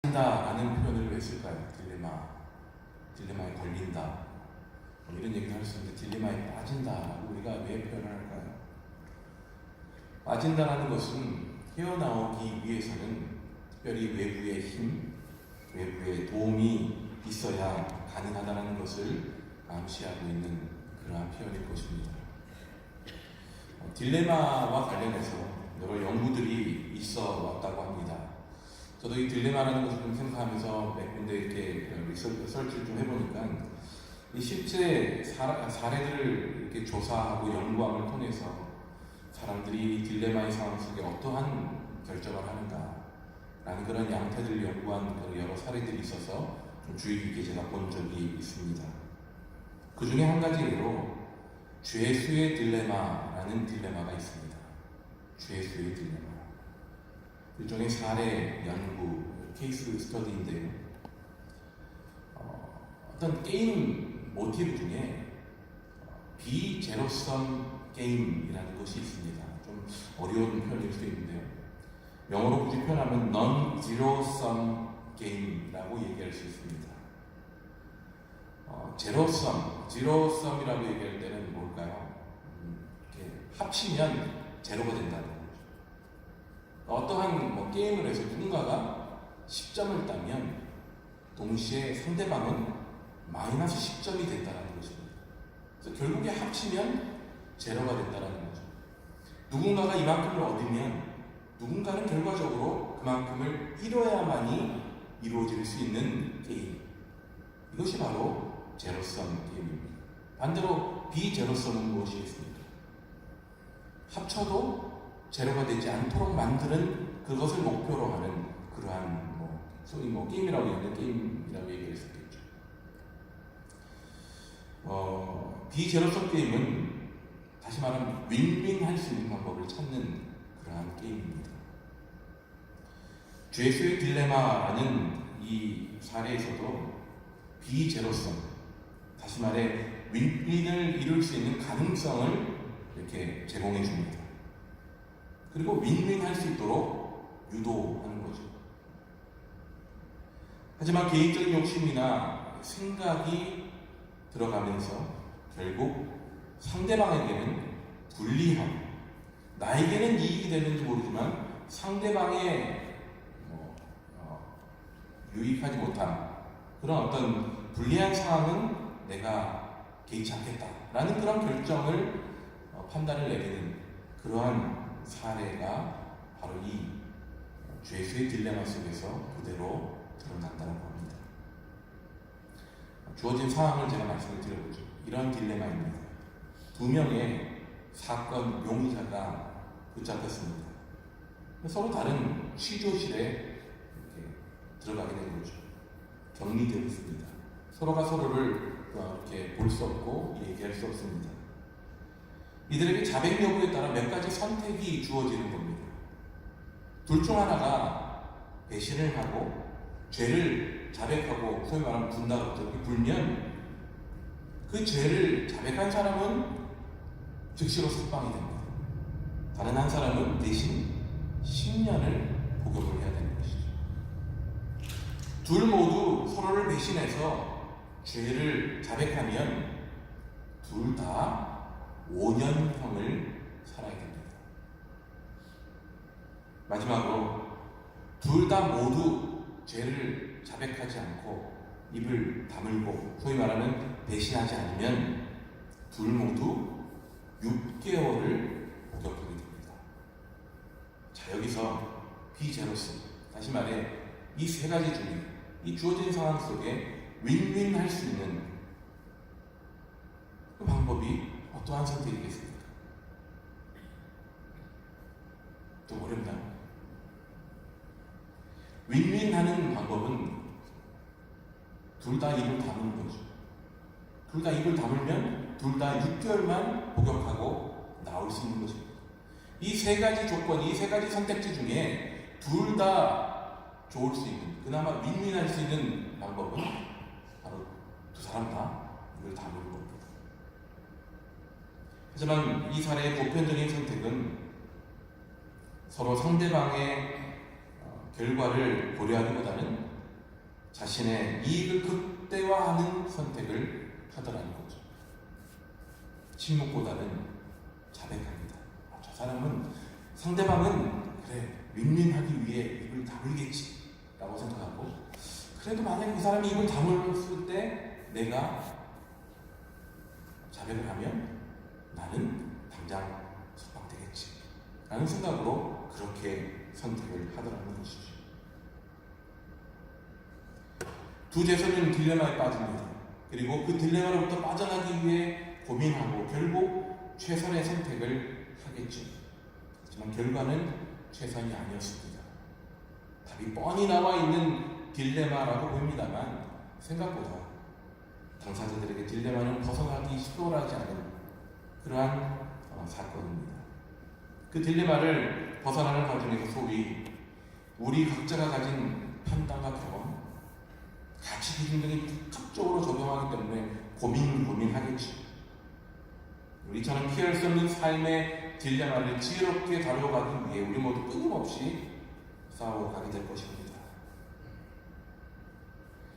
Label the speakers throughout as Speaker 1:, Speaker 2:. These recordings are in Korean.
Speaker 1: 라는 표현을 왜 쓸까요? 딜레마에 걸린다, 뭐 이런 얘기를 할 수 있는데 딜레마에 빠진다라고 우리가 왜 표현을 할까요? 빠진다라는 것은 헤어나오기 위해서는 특별히 외부의 힘, 외부의 도움이 있어야 가능하다는 것을 암시하고 있는 그러한 표현일 것입니다. 딜레마와 관련해서 여러 연구들이 있어 왔다고 합니다. 저도 이 딜레마라는 것을 좀 생각하면서 몇 군데 이렇게 리서치를 좀 해보니까 이 실제 사례들을 이렇게 조사하고 연구함을 통해서 사람들이 이 딜레마의 상황 속에 어떠한 결정을 하는가라는 그런 양태들을 연구한 여러 사례들이 있어서 좀 주의 깊게 제가 본 적이 있습니다. 그 중에 한 가지 예로 죄수의 딜레마라는 딜레마가 있습니다. 죄수의 딜레마. 일종의 사례 연구, 케이스 스터디인데요. 어떤 게임 모티브 중에 비제로섬 게임이라는 것이 있습니다. 좀 어려운 표현일 수 있는데요. 영어로 굳이 표현하면 non-zero-sum 게임이라고 얘기할 수 있습니다. 제로섬이라고 얘기할 때는 뭘까요? 이렇게 합치면 제로가 된다는 거죠. 어떠한 게임을 해서 누군가가 10점을 따면 동시에 상대방은 마이너스 10점이 된다는 것입니다. 그래서 결국에 합치면 제로가 된다는 거죠. 누군가가 이만큼을 얻으면 누군가는 결과적으로 그만큼을 잃어야만이 이루어질 수 있는 게임. 이것이 바로 제로섬 게임입니다. 반대로 비제로섬은 무엇이겠습니까? 합쳐도 제로가 되지 않도록 만드는 그것을 목표로 하는 그러한 소위 게임이라고 하는 게임이라고 얘기할 수 있겠죠. 비제로섬 게임은 다시 말하면 윈윈 할 수 있는 방법을 찾는 그러한 게임입니다. 죄수의 딜레마라는 이 사례에서도 비제로섬, 다시 말해 윈윈을 이룰 수 있는 가능성을 이렇게 제공해 줍니다. 그리고 윈윈 할 수 있도록 유도하는 거죠. 하지만 개인적인 욕심이나 생각이 들어가면서 결국 상대방에게는 불리함, 나에게는 이익이 되는지 모르지만 상대방의 유익하지 못한 그런 어떤 불리한 상황은 내가 개의치 않겠다라는 그런 결정을 판단을 내리는 그러한 사례가 바로 이 죄수의 딜레마 속에서 그대로 드러난다는 겁니다. 주어진 상황을 제가 말씀을 드려보죠. 이런 딜레마입니다. 2명의 사건 용의자가 붙잡혔습니다. 서로 다른 취조실에 이렇게 들어가게 된 거죠. 격리되어 있습니다. 서로가 서로를 이렇게 볼 수 없고 얘기할 수 없습니다. 이들에게 자백 여부에 따라 몇 가지 선택이 주어지는 겁니다. 둘 중 하나가 배신을 하고 죄를 자백하고 소위 말하면 분다고 불면 그 죄를 자백한 사람은 즉시로 석방이 됩니다. 다른 한 사람은 대신 10년을 복역을 해야 되는 것이죠. 둘 모두 서로를 배신해서 죄를 자백하면 둘 다 5년형을 살아야 됩니다. 마지막으로 둘 다 모두 죄를 자백하지 않고 입을 다물고 소위 말하는 배신하지 않으면 둘 모두 6개월을 복역하게 됩니다. 자, 여기서 비제로섬, 다시 말해 이 세 가지 중에 이 주어진 상황 속에 윈윈 할 수 있는 그 방법이 어떠한 선택이겠습니까? 좀 어렵나요? 윈윈하는 방법은 둘 다 입을 다무는 거죠. 둘 다 입을 다물면 둘 다 6개월만 복역하고 나올 수 있는 것입니다. 이 세 가지 조건, 이 세 가지 선택지 중에 둘 다 좋을 수 있는, 그나마 윈윈할 수 있는 방법은 바로 두 사람 다 입을 다무는 겁니다. 하지만 이 사례의 보편적인 선택은 서로 상대방의 결과를 고려하기보다는 자신의 이익을 극대화하는 선택을 하더라는 거죠. 침묵보다는 자백합니다. 저 사람은, 상대방은 그래 윈윈하기 위해 입을 다물겠지 라고 생각하고, 그래도 만약 그 사람이 입을 다물었을 때 내가 자백을 하면 나는 당장 속박되겠지 라는 생각으로 그렇게 선택을 하더라는 것이죠. 두 제자는 딜레마에 빠집니다. 그리고 그 딜레마로부터 빠져나기 위해 고민하고 결국 최선의 선택을 하겠죠. 하지만 결과는 최선이 아니었습니다. 답이 뻔히 나와 있는 딜레마라고 보입니다만 생각보다 당사자들에게 딜레마는 벗어나기 수월하지 않은 그러한 사건입니다. 그 딜레마를 벗어나는 과정에서 소위 우리 각자가 가진 판단과 경험, 가치 기준 등이 복합적으로 적용하기 때문에 고민하겠죠. 우리처럼 피할 수 없는 삶의 딜레마를 지혜롭게 다뤄가기 위해 우리 모두 끊임없이 싸워가게 될 것입니다.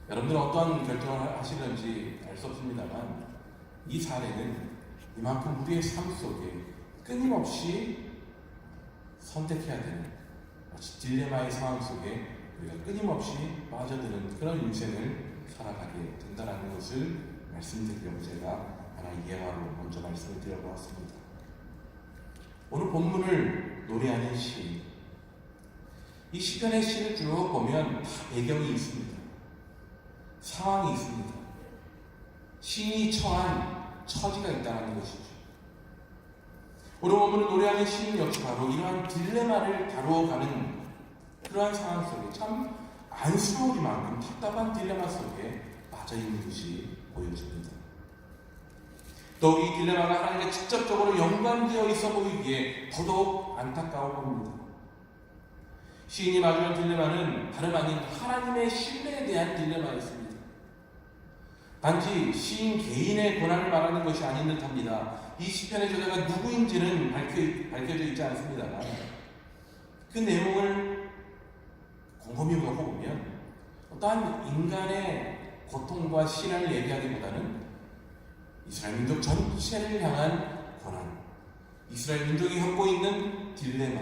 Speaker 1: 여러분들은 어떠한 결정을 하시는지 알 수 없습니다만 이 사례는 이만큼 우리의 삶 속에 끊임없이 선택해야 되는 마치 딜레마의 상황 속에 우리가 끊임없이 빠져드는 그런 인생을 살아가게 된다는 것을 말씀드리려고 제가 하나의 예화로 먼저 말씀을 드려보았습니다. 오늘 본문을 노래하는 시, 이 시편의 시를 쭉 보면 다 배경이 있습니다. 상황이 있습니다. 시인이 처한 처지가 있다는 것이죠. 오늘 본문을 노래하는 시인 역시 바로 이러한 딜레마를 다루어가는 그러한 상황 속에 참 안쓰러우리만큼 답답한 딜레마 속에 빠져있는 것이 보여집니다. 또 이 딜레마가 하나님과 직접적으로 연관되어 있어 보이기에 더더욱 안타까워 보입니다. 시인이 마주한 딜레마는 다름 아닌 하나님의 신뢰에 대한 딜레마였습니다. 단지 시인 개인의 고난을 말하는 것이 아닌 듯합니다. 이 시편의 저자가 누구인지는 밝혀져 있지 않습니다만 그 내용을 곰곰이 겪어보면 어떠한 인간의 고통과 시련을 얘기하기보다는 이스라엘 민족 전체를 향한 고난, 이스라엘 민족이 겪고 있는 딜레마,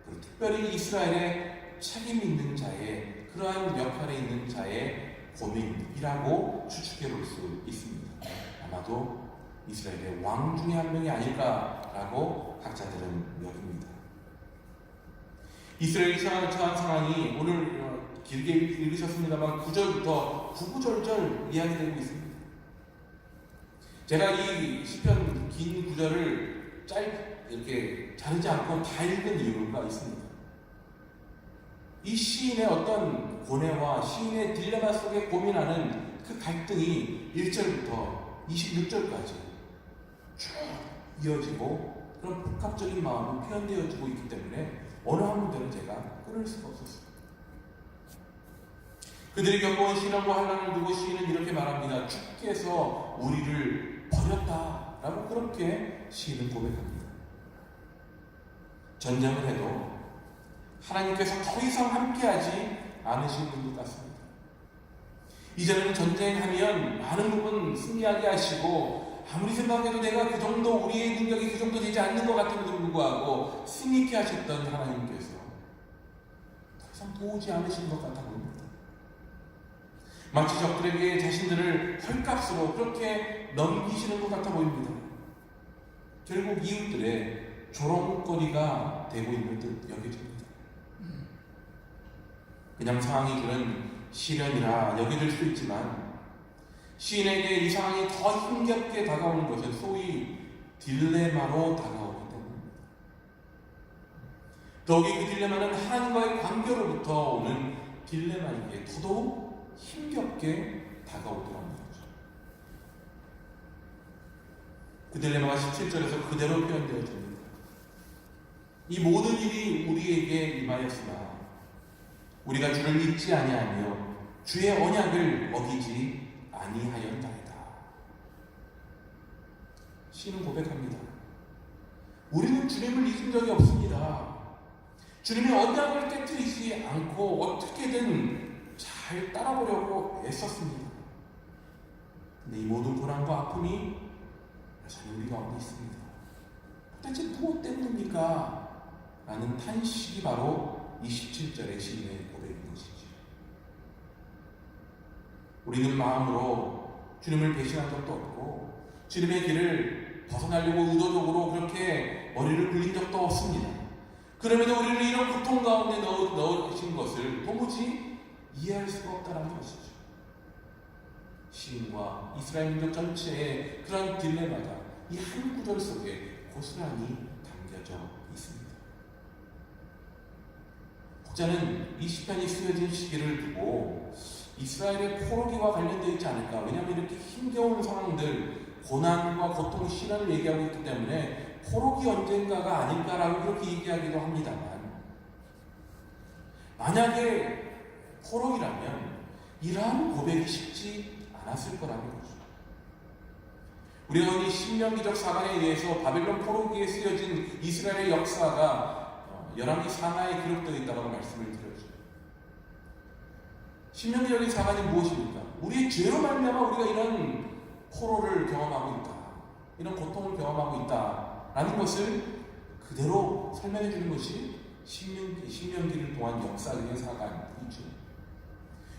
Speaker 1: 그리고 특별히 이스라엘의 책임 있는 자의 그러한 역할에 있는 자의 고민이라고 추측해 볼 수 있습니다. 아마도 이스라엘의 왕 중에 한 명이 아닐까라고 학자들은 여깁니다. 이스라엘이 처한 상황이 오늘 길게 읽으셨습니다만 9절부터 구구절절 이야기되고 있습니다. 제가 이 시편 긴 구절을 이렇게 자르지 않고 다 읽은 이유가 있습니다. 이 시인의 어떤 고뇌와 시인의 딜레마 속에 고민하는 그 갈등이 1절부터 26절까지 쭉 이어지고 그런 복합적인 마음이 표현되어지고 있기 때문에 어느 한 문제는 제가 끊을 수가 없었습니다. 그들이 겪어온 시련과 환난을 두고 시인은 이렇게 말합니다. 주께서 우리를 버렸다라고 그렇게 시인은 고백합니다. 전쟁을 해도 하나님께서 더 이상 함께하지 않으시는 것 같습니다. 이전에는 전쟁하면 많은 부분 승리하게 하시고 아무리 생각해도 내가 그 정도 우리의 능력이 그 정도 되지 않는 것 같음에도 불구하고 승리케 하셨던 하나님께서 더 이상 도우지 않으시는 것 같아 보입니다. 마치 적들에게 자신들을 헐값으로 그렇게 넘기시는 것 같아 보입니다. 결국 이웃들의 조롱거리가 되고 있는 듯 여겨집니다. 그냥 상황이 주는 시련이라 여겨질 수 있지만 시인에게 이 상황이 더 힘겹게 다가오는 것은 소위 딜레마로 다가오기 때문입니다. 더욱이 그 딜레마는 하나님과의 관계로부터 오는 딜레마이기에 더더욱 힘겹게 다가오더라는 거죠. 그 딜레마가 17절에서 그대로 표현되어집니다. 이 모든 일이 우리에게 임하였으나 우리가 주를 잊지 아니하며 주의 언약을 어기지 아니하였나이다. 시는 고백합니다. 우리는 주님을 잊은 적이 없습니다. 주님의 언약을 깨뜨리지 않고 어떻게든 잘 잘 따라보려고 애썼습니다. 근데 이 모든 고난과 아픔이 여전히 우리 가운데 있습니다. 도대체 무엇 때문입니까? 라는 탄식이 바로 27절의 시인의 고백인 것이죠. 우리는 마음으로 주님을 배신한 적도 없고 주님의 길을 벗어나려고 의도적으로 그렇게 머리를 굴린 적도 없습니다. 그럼에도 우리를 이런 고통 가운데 넣으신 것을 도무지 이해할 수가 없다는 것이죠. 시인과 이스라엘 민족 전체의 그런 딜레마가 이 한 구절 속에 고스란히 담겨져 있습니다. 혹자는 이 시편이 쓰여진 시기를 두고 이스라엘의 포로기와 관련되어 있지 않을까. 왜냐하면 이렇게 힘겨운 상황들, 고난과 고통, 시련을 얘기하고 있기 때문에 포로기 언젠가가 아닐까라고 그렇게 얘기하기도 합니다만, 만약에 포로기라면 이러한 고백이 쉽지 않았을 거라는 거죠. 우리가 이 신명기적 사관에 의해서 바벨론 포로기에 쓰여진 이스라엘의 역사가 열왕기 상하에 기록되어 있다고 말씀을 드렸죠. 신명기적인 사관이 무엇입니까? 우리의 죄로 말미암아 우리가 이런 포로를 경험하고 있다, 이런 고통을 경험하고 있다라는 것을 그대로 설명해 주는 것이 신명기를 통한 역사적인 사관이죠.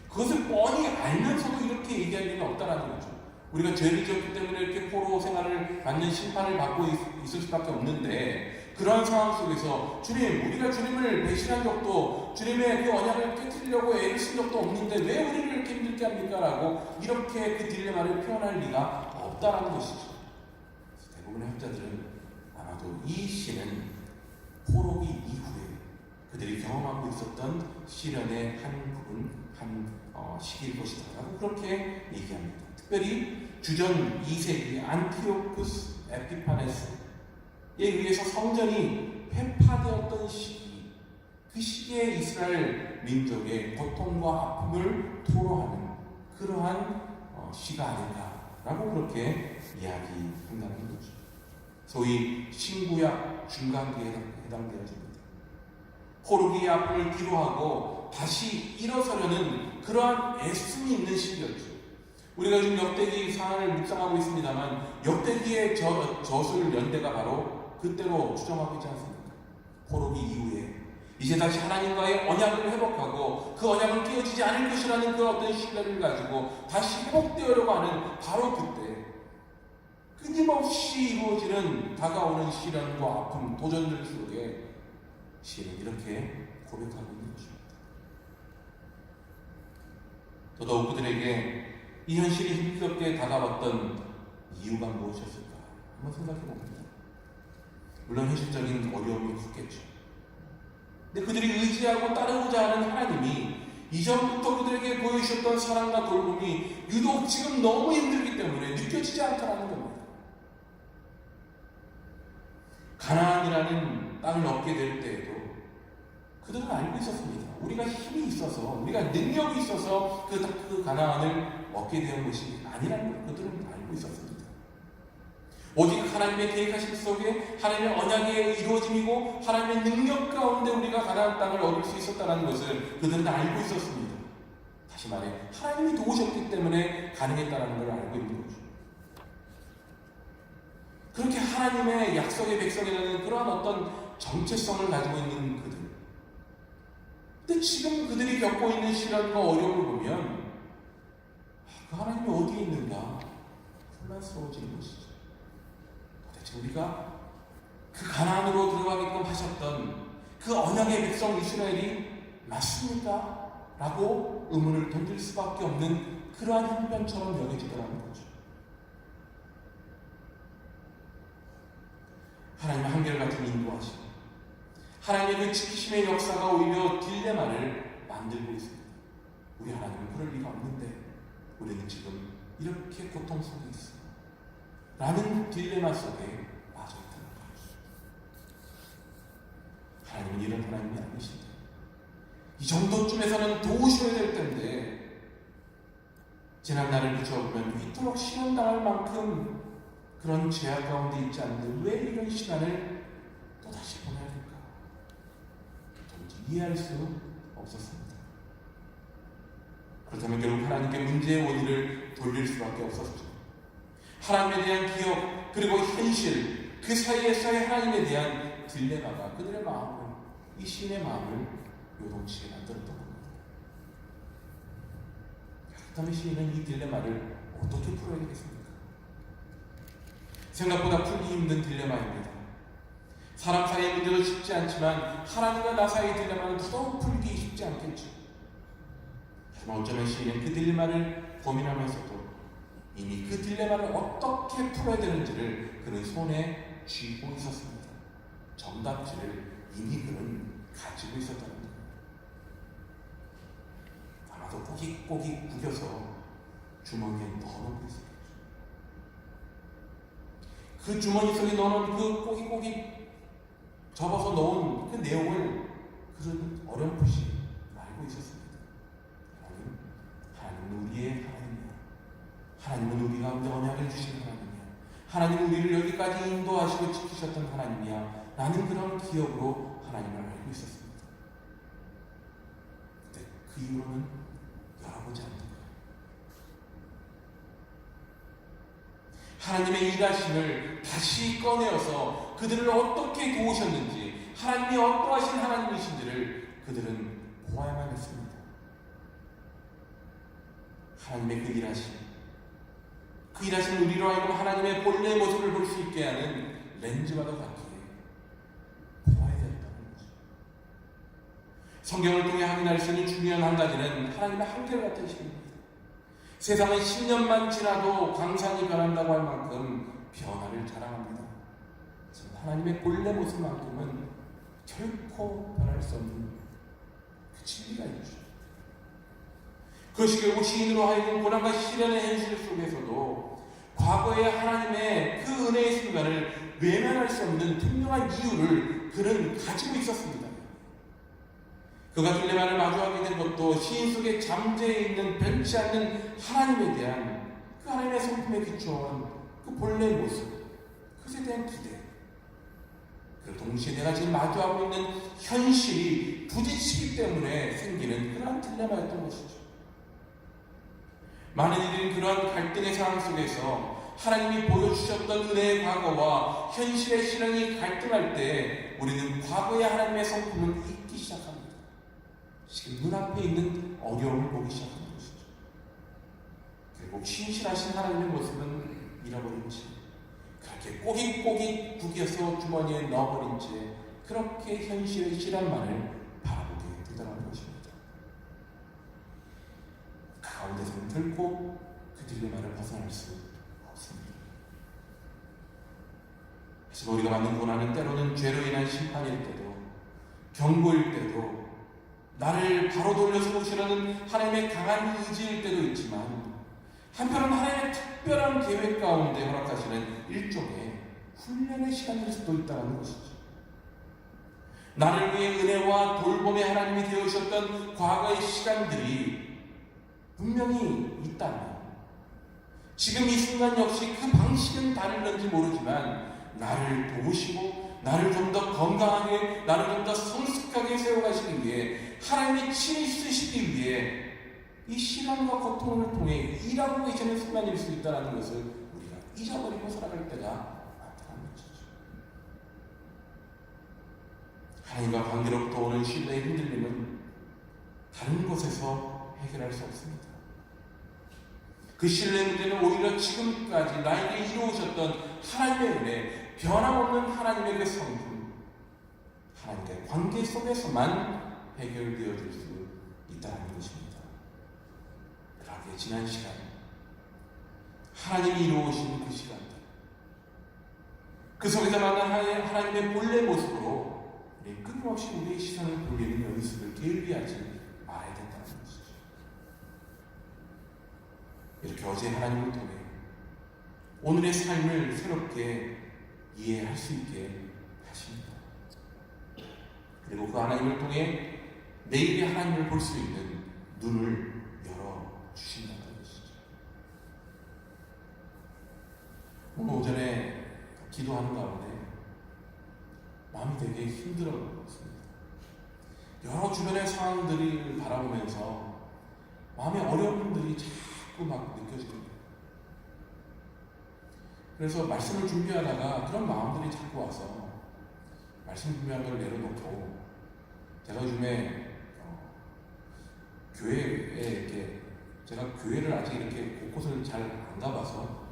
Speaker 1: 그것을 뻔히 알면서도 이렇게 얘기할 리는 없다라는 거죠. 우리가 죄를 지었기 때문에 이렇게 포로 생활을 받는 심판을 받고 있을 수밖에 없는데, 그러한 상황 속에서 우리가 주님을 배신한 적도, 주님의 그 언약을 깨뜨리려고 애를 쓴 적도 없는데 왜 우리를 이렇게 힘들게 합니까? 라고 이렇게 그 딜레마를 표현할 리가 없다라는 것이죠. 대부분의 학자들은 아마도 이 시는 포로기 이후에 그들이 경험하고 있었던 시련의 한 부분, 시기일 것이다 라고 그렇게 얘기합니다. 특별히 주전 2세기 안티오쿠스 에피파네스에 의해서 성전이 회파되었던 시기, 그 시기에 이스라엘 민족의 고통과 아픔을 토로하는 그러한 시가 아닌가라고 그렇게 이야기한다는 거죠. 소위 신구약 중간기에 해당되어집니다. 포로기의 아픔을 기로하고 다시 일어서려는 그러한 애씀이 있는 시기였죠. 우리가 지금 역대기 상황을 묵상하고 있습니다만, 역대기의 저술 연대가 바로 그때로 추정하고 있지 않습니까? 포로기 이후에 이제 다시 하나님과의 언약을 회복하고 그 언약을 깨어지지 않을 것이라는 그 어떤 신뢰를 가지고 다시 회복되려고 하는 바로 그때, 끊임없이 이루어지는 다가오는 시련과 아픔, 도전들 속에 시인은 이렇게 고백하고 있는 것입니다. 더더욱 그들에게 이 현실이 힘겹게 다가왔던 이유가 무엇이었을까 한번 생각해 봅니다. 물론 현실적인 어려움이 컸겠죠. 근데 그들이 의지하고 따르고자 하는 하나님이 이전부터 그들에게 보여주셨던 사랑과 돌봄이 유독 지금 너무 힘들기 때문에 느껴지지 않다는 겁니다. 가나안이라는 땅을 얻게 될 때에도 그들은 알고 있었습니다. 우리가 힘이 있어서, 우리가 능력이 있어서 그 가나안을 얻게 된 것이 아니라는 걸 그들은 알고 있었습니다. 오직 하나님의 계획하심 속에 하나님의 언약의 이루어짐이고 하나님의 능력 가운데 우리가 가나안 땅을 얻을 수 있었다는 것을 그들은 알고 있었습니다. 다시 말해, 하나님이 도우셨기 때문에 가능했다는 걸 알고 있는 거죠. 그렇게 하나님의 약속의 백성이라는 그러한 어떤 정체성을 가지고 있는 그들. 근데 지금 그들이 겪고 있는 시련과 어려움을 보면 그 하나님이 어디에 있는가 혼란스러워지는 것이죠. 도대체 우리가 그 가나안으로 들어가게끔 하셨던 그 언약의 백성 이스라엘이 맞습니까? 라고 의문을 던질 수밖에 없는 그러한 형편처럼 여겨지더라는 거죠. 하나님의 한결같은 인도하심, 하나님의 그 지키심의 역사가 오히려 딜레마를 만들고 있습니다. 우리 하나님은 그럴 리가 없는데 우리는 지금 이렇게 고통 속에 있어 라는 딜레마 속에 빠져 있다는 거죠. 하나님은 이런 하나님이 아니신데, 이 정도쯤에서는 도우셔야 될 텐데 지난 날을 비춰보면 이토록 시련당할 만큼 그런 죄악 가운데 있지 않는데 왜 이런 시간을 또다시 보내야 될까? 도무지 이해할 수 없었습니다. 그렇다면 결국 하나님께 문제의 원인을 돌릴 수밖에 없었죠. 하나님에 대한 기억 그리고 현실 그 사이에서의 하나님에 대한 딜레마가 그들의 마음을, 이 시인의 마음을 요동치게 만들었던 겁니다. 그렇다면 시인은 이 딜레마를 어떻게 풀어야 되겠습니까? 생각보다 풀기 힘든 딜레마입니다. 사람 사이의 문제도 쉽지 않지만 하나님과 나 사이의 딜레마는 더더욱 풀기 쉽지 않겠죠. 하지만 어쩌면 시인은 그 딜레마를 고민하면서도 이미 그 딜레마를 어떻게 풀어야 되는지를 그는 손에 쥐고 있었습니다. 정답지를 이미 그는 가지고 있었다는 거예요. 아마도 꼬깃꼬깃 구겨서 주머니에 넣어놓고 있었겠죠. 그 주머니 속에 넣어놓은 그 꼬깃꼬깃 접어서 넣은 그 내용을 그는 어렴풋이 알고 있었습니다. 하나님은 우리의 하나님이야. 하나님은 우리 가운데 언약을 주신 하나님이야. 하나님은 우리를 여기까지 인도하시고 지키셨던 하나님이야. 나는 그런 기억으로 하나님을 알고 있었습니다. 근데 그 이후로는 열어보지 않는 거예요. 하나님의 일하심을 다시 꺼내어서 그들을 어떻게 도우셨는지, 하나님이 어떠하신 하나님이신지를 그들은 보아야만 했습니다. 하나님의 그 일하심 우리로 하여금 하나님의 본래의 모습을 볼 수 있게 하는 렌즈와도 같기에 보아야 된다는 거죠. 성경을 통해 확인할 수 있는 중요한 한 가지는 하나님의 한결같은 신입니다. 세상은 10년만 지나도 광산이 변한다고 할 만큼 변화를 자랑합니다. 하나님의 본래 모습만큼은 결코 변할 수 없는 그 진리가 있죠. 그것이 결국 시인으로 하여금 고난과 시련의 현실 속에서도 과거의 하나님의 그 은혜의 순간을 외면할 수 없는 분명한 이유를 그는 가지고 있었습니다. 그가 딜레마를 마주하게 된 것도 시인 속에 잠재해 있는 변치 않는 하나님에 대한 그 하나님의 성품에 비추어온 그 본래의 모습, 그것에 대한 기대, 그리고 동시에 내가 지금 마주하고 있는 현실이 부딪히기 때문에 생기는 그러한 딜레마였던 것이죠. 많은 이들은 그러한 갈등의 상황 속에서 하나님이 보여주셨던 은혜의 과거와 현실의 실현이 갈등할 때 우리는 과거의 하나님의 성품을 잊기 시작합니다. 지금 눈앞에 있는 어려움을 보기 시작하는 것이죠. 그리고 신실하신 하나님의 모습은 잃어버린 채, 그렇게 꼬깃꼬깃 구겨서 주머니에 넣어버린 채 그렇게 현실의 실현만을 바라보게 되더라는 것입니다. 가운데서는 결코 그 딜레마를 벗어날 수 없습니다. 하지만 우리가 받는 고난은 때로는 죄로 인한 심판일 때도, 경고일 때도, 나를 바로 돌려서 보시려는 하나님의 강한 의지일 때도 있지만, 한편은 하나님의 특별한 계획 가운데 허락하시는 일종의 훈련의 시간일 수도 있다는 것이죠. 나를 위해 은혜와 돌봄의 하나님이 되어주셨던 과거의 시간들이 분명히 있다면, 지금 이 순간 역시 그 방식은 다를는지 모르지만 나를 도우시고 나를 좀 더 건강하게, 나를 좀 더 성숙하게 세워가시기 위해, 하나님이 친히 쓰시기 위해 이 시련과 고통을 통해 일하고 계시는 순간일 수 있다는 것을 우리가 잊어버리고 살아갈 때가 많다는 것이죠. 하나님과 관계로부터 오는 신뢰의 흔들림은 다른 곳에서 해결할 수 없습니다. 그 신뢰의 문제는 오히려 지금까지 나에게 이루어오셨던 하나님의 은혜, 변함없는 하나님의 그 성품, 하나님과의 관계 속에서만 해결되어질 수 있다는 것입니다. 그러기에 지난 시간, 하나님이 이루어오신 그 시간들, 그 속에서 만난 하나님의 본래 모습으로 우리 끊임없이 우리의 시선을 돌리는 연습을 게을리하지 말아야 된다는 것이죠. 이렇게 어제 하나님을 통해 오늘의 삶을 새롭게 이해할 수 있게 하십니다. 그리고 그 하나님을 통해 내일의 하나님을 볼 수 있는 눈을 열어주신다는 것이죠. 오늘 오전에 기도하는 가운데 마음이 되게 힘들었습니다. 여러 주변의 상황들을 바라보면서 마음의 어려움들이 자꾸 막 느껴지는 거예요. 그래서 말씀을 준비하다가 그런 마음들이 자꾸 와서 말씀 준비한 걸 내려놓고, 제가 요즘에 교회에 이렇게, 제가 교회를 아직 이렇게 곳곳을 잘 안 가봐서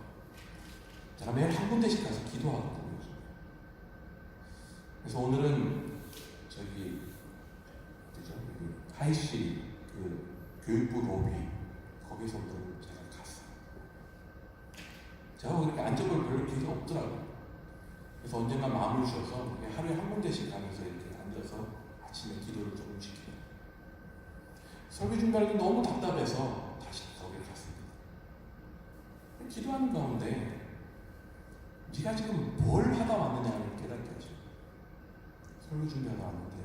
Speaker 1: 제가 매일 한 군데씩 가서 기도하거든요. 그래서 오늘은 저기 어디죠? 하이시 그 교육부 로비, 거기서부터 제가 갔어요. 제가 그렇게 앉아볼 별로 기회가 없더라고요. 그래서 언젠가 마음을 주셔서 하루에 한 군데씩 가면서 이렇게 앉아서 아침에 기도를 조금씩 해요. 설교 준비할 때 너무 답답해서 다시 거기를 갔습니다. 기도하는 가운데 네가 지금 뭘 하다 왔느냐를 깨닫게 하죠. 설교 준비하다 왔는데,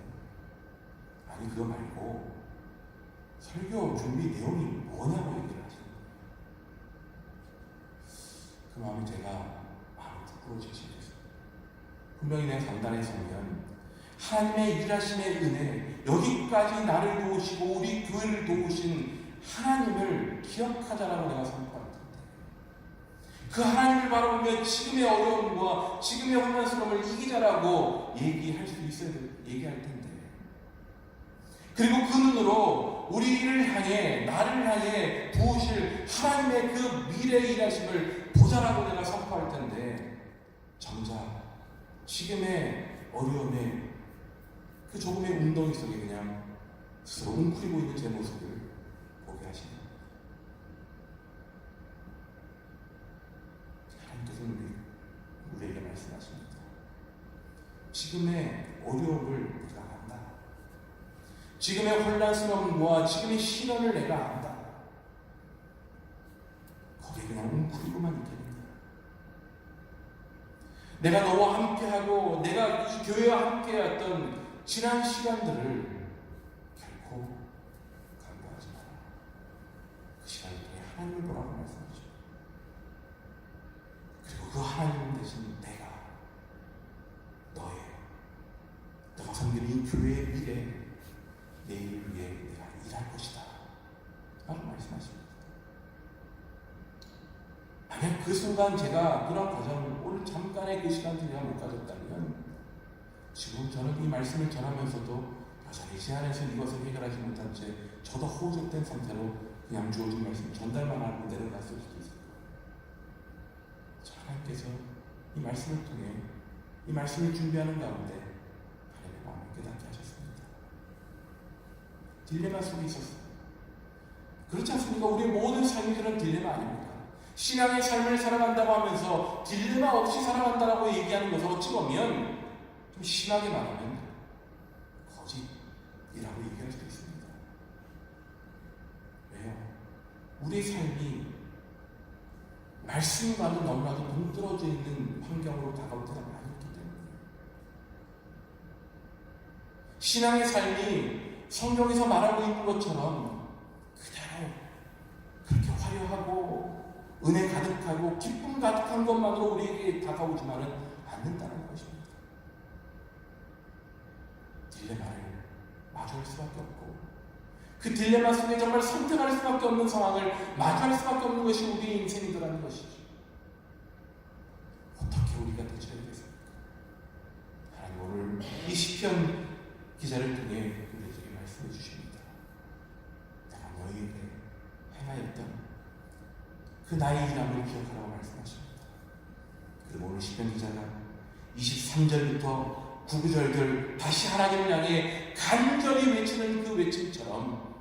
Speaker 1: 아니 그거 말고 설교 준비 내용이 뭐냐고 얘기를 하시는 거예요. 그 마음이 제가 마음이 부끄러워지시겠어요. 분명히 내가 강단에 서면 하나님의 일하심의 은혜, 여기까지 나를 도우시고 우리 교회를 도우신 하나님을 기억하자라고 내가 선포할 텐데, 그 하나님을 바라보며 지금의 어려움과 지금의 혼란스러움을 이기자라고 얘기할 수 있어야 얘기할 텐데, 그리고 그 눈으로 우리를 향해, 나를 향해 부으실 하나님의 그 미래의 일하심을 보자라고 내가 선포할 텐데, 정작 지금의 어려움에 그 조금의 운동이 속에 그냥 스스로 웅크리고 있는 제 모습을 보게 하시는 거예요. 하나님께서는 우리에게 말씀하십니다. 지금의 어려움을 내가 안다. 지금의 혼란스러움과 지금의 시련을 내가 안다. 거기에 그냥 웅크리고만 있게 된다. 내가 너와 함께하고 내가 이 교회와 함께했던 지난 시간들을 결코 간과하지 마라. 그 시간을 통해 하나님을 보라고 말씀하죠. 그리고 그 하나님 대신 내가 너가 섬기는 이 교회의 미래, 내일을 위해 내가 일할 것이다 라고 말씀하십니다. 만약 그 순간 제가 그런 과정을, 오늘 잠깐의 그 시간을 내가 못 가졌다면 지금 저는 이 말씀을 전하면서도 여전히 제 안에서 이것을 해결하지 못한 채 저도 허우적된 상태로 그냥 주어진 말씀 전달만 하고 내려갔을 수도 있을 거예요. 하나님께서 이 말씀을 통해 이 말씀을 준비하는 가운데 하나님의 마음을 깨닫게 하셨습니다. 딜레마 속에 있었어요. 그렇지 않습니까? 우리의 모든 삶이 그런 딜레마 아닙니까? 신앙의 삶을 살아간다고 하면서 딜레마 없이 살아간다고 얘기하는 것은 어찌 보면 좀 심하게 말하면 거짓이라고 얘기할 수도 있습니다. 왜요? 우리의 삶이 말씀과는 너무나도 동떨어져 있는 환경으로 다가올 때가 많이 있기 때문에, 신앙의 삶이 성경에서 말하고 있는 것처럼 그대로 그렇게 화려하고 은혜 가득하고 기쁨 가득한 것만으로 우리에게 다가오지만은 않는다는 것입니다. 딜레마를 마주할 수밖에 없고, 그 딜레마 속에 정말 선택할 수밖에 없는 상황을 마주할 수밖에 없는 것이 우리의 인생이라는 것이죠. 어떻게 우리가 대처해야 되겠습니까? 하나님 오늘 이 시편 기자를 통해 우리에게 말씀해 주십니다. 내가 너희에게 행하였던 그 나의 일함을 기억하라고 말씀하십니다. 그리고 오늘 시편 기자가 23절부터 9절들 다시 하나님을 향해 간절히 외치는 그 외침처럼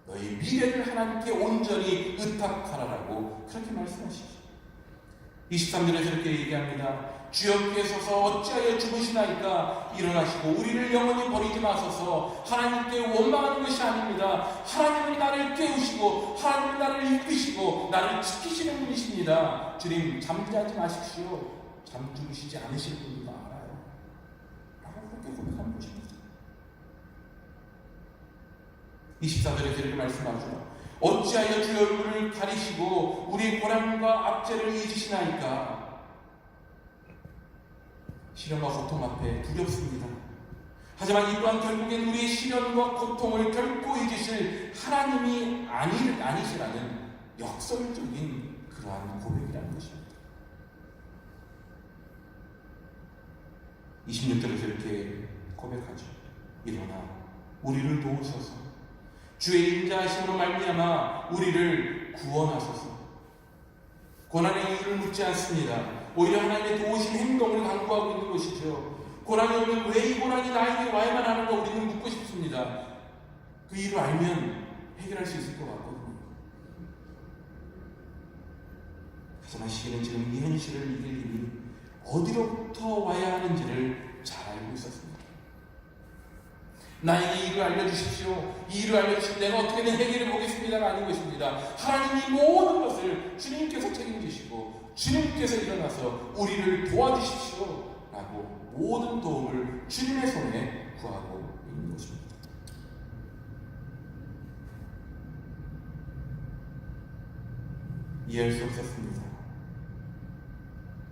Speaker 1: 너희 미래를 하나님께 온전히 의탁하라라고 그렇게 말씀하시죠. 23절에 저렇게 얘기합니다. 주여 서서 어찌하여 죽으시나이까? 일어나시고 우리를 영원히 버리지 마소서. 하나님께 원망하는 것이 아닙니다. 하나님은 나를 깨우시고 하나님은 나를 이끄시고 나를 지키시는 분이십니다. 주님 잠자지 마십시오. 잠주시지 않으실 분도 알아요 라고 그렇게 고백하는 것입니다. 24절에 이렇게 말씀하죠. 어찌하여 주의 얼굴을 가리시고 우리의 고난과 압제를 잊으시나이까? 시련과 고통 앞에 두렵습니다. 하지만 이 또한 결국엔 우리의 시련과 고통을 결코 잊으실 하나님이 아니시라는 역설적인 그러한 고백이라는 것입니다. 26절에서 이렇게 고백하죠. 일어나 우리를 도우소서. 주의 인자하심으로 말미암아 우리를 구원하소서. 고난의 이유를 묻지 않습니다. 오히려 하나님의 도우신 행동을 강구하고 있는 것이죠. 고난이 오면 왜 이 고난이 나에게 와야만 하는가 우리는 묻고 싶습니다. 그 이유를 알면 해결할 수 있을 것 같거든요. 하지만 시인은 지금 이 현실을 이길 힘이 어디로부터 와야 하는지를 잘 알고 있었습니다. 나에게 이 일을 알려주십시오. 이 일을 알려주시면 내가 어떻게든 해결해 보겠습니다가 아닌 것입니다. 하나님이 모든 것을 주님께서 책임지시고 주님께서 일어나서 우리를 도와주십시오 라고 모든 도움을 주님의 손에 구하고 있는 것입니다. 이해할 수 없었습니다.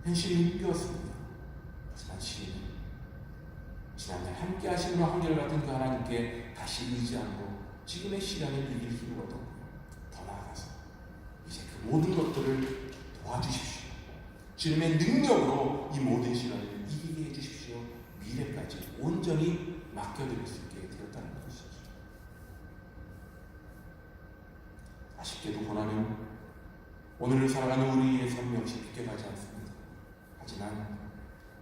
Speaker 1: 현실이 힘겨웠습니다. 하지만 시인은 지난날 함께 하시는 한결같은 그 하나님께 다시 의지하고 지금의 시간을 이길 힘을 얻었고 더 나아가서 이제 그 모든 것들을 도와주십시오. 주님의 능력으로 이 모든 시간을 이기게 해주십시오. 미래까지 온전히 맡겨드릴 수 있게 되었다는 것이죠. 아쉽게도 고난은 오늘을 살아가는 우리의 삶 역시 비껴가지 않습니다. 하지만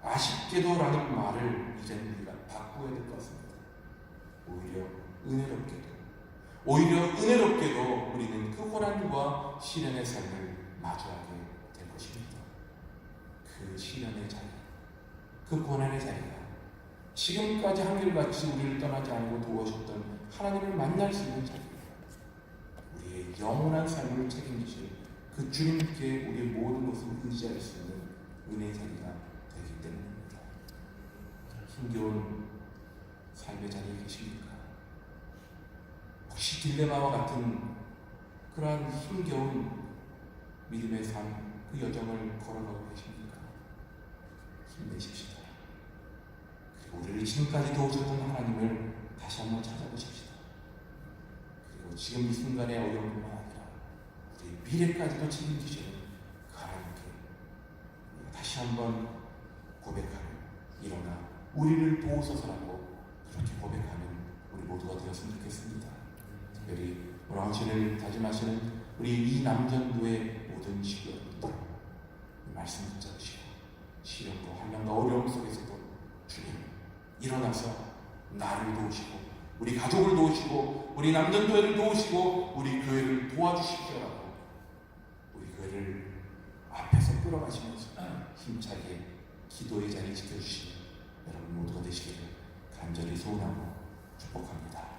Speaker 1: 아쉽게도 라는 말을 이제는 우리가 바꿔야 될 것 같습니다. 오히려 은혜롭게도 우리는 그 고난과 시련의 삶을 마주하게 될 것입니다. 그 시련의 자리, 그 고난의 자리가 지금까지 한결같이 우리를 떠나지 않고 도와주셨던 하나님을 만날 수 있는 자리입니다. 우리의 영원한 삶을 책임지실 그 주님께 우리의 모든 것을 의지할 수 있는 은혜의 자리가 되기 때문입니다. 힘겨운 삶의 자리에 계십니까? 혹시 딜레마와 같은 그러한 힘겨운 믿음의 삶, 그 여정을 걸어가고 계십니까? 힘내십시다. 그리고 우리를 지금까지 도우셨던 하나님을 다시 한번 찾아보십시다. 그리고 지금 이 순간의 어려움뿐만 아니라 우리 미래까지도 책임지시는 그 하나님께 다시 한번 고백하는, 일어나 우리를 도우소서라고 그렇게 고백하는 우리 모두가 되었으면 좋겠습니다. 특별히 오늘 당신을 다짐하시는 우리 이 남전도의 모든 시구여러분들 말씀 붙잡으시고 시련과 환난과 어려움 속에서도 주님 일어나서 나를 도우시고 우리 가족을 도우시고 우리 남전도회를 도우시고 우리 교회를 도와주십시오라고 우리 교회를 앞에서 끌어가시면서 힘차게 기도의 자리에 지켜주시는 여러분 모두가 되시기를 간절히 소원하고 축복합니다.